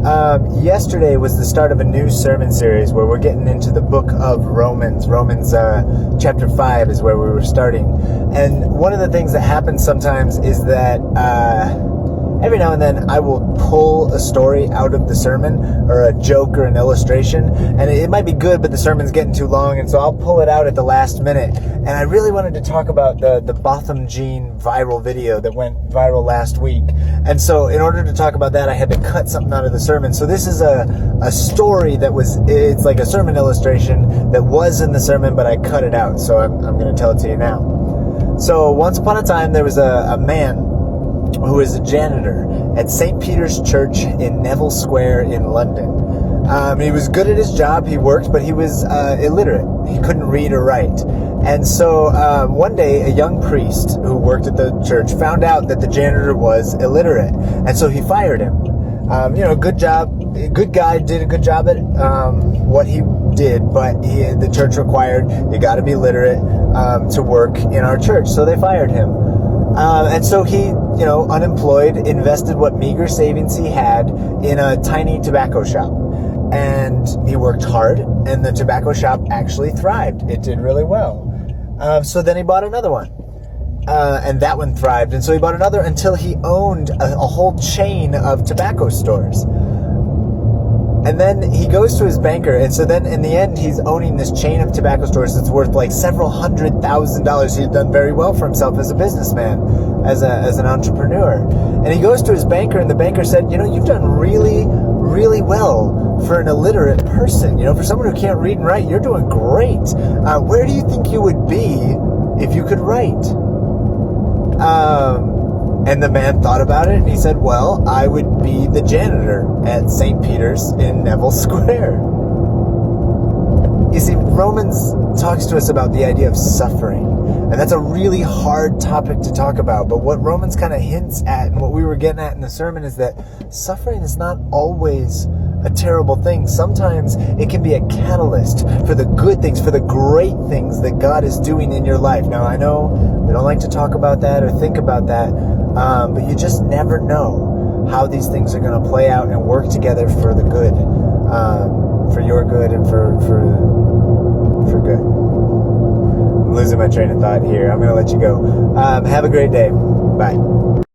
Yesterday was the start of a new sermon series where we're getting into the book of Romans. Romans chapter 5 is where we were starting. And one of the things that happens sometimes is that every now and then I will pull a story out of the sermon, or a joke or an illustration, and it might be good, but the sermon's getting too long, and so I'll pull it out at the last minute. And I really wanted to talk about the Botham Jean viral video that went viral last week. And so in order to talk about that, I had to cut something out of the sermon. So this is a story it's like a sermon illustration that was in the sermon, but I cut it out. So I'm going to tell it to you now. So once upon a time, there was a man who is a janitor at St. Peter's Church in Neville Square in London. He was good at his job, he worked, but he was illiterate. He couldn't read or write. And so one day, a young priest who worked at the church found out that the janitor was illiterate. And so he fired him. Good job, good guy, did a good job at what he did, but the church required you got to be literate to work in our church. So they fired him. And so he, unemployed, invested what meager savings he had in a tiny tobacco shop. And he worked hard, and the tobacco shop actually thrived. It did really well. So then he bought another one. And that one thrived. And so he bought another until he owned a whole chain of tobacco stores. And then he goes to his banker, and so then in the end, he's owning this chain of tobacco stores that's worth like several $100,000. He'd done very well for himself as a businessman, as an entrepreneur. And he goes to his banker, and the banker said, you've done really, really well for an illiterate person. For someone who can't read and write, you're doing great. Where do you think you would be if you could write? And the man thought about it, and he said, well, I would be the janitor at St. Peter's in Neville Square. You see, Romans talks to us about the idea of suffering. And that's a really hard topic to talk about. But what Romans kind of hints at, and what we were getting at in the sermon, is that suffering is not always a terrible thing. Sometimes it can be a catalyst for the good things, for the great things that God is doing in your life. Now, I know we don't like to talk about that or think about that, but you just never know how these things are going to play out and work together for the good, for your good and for good. I'm losing my train of thought here. I'm going to let you go. Have a great day. Bye.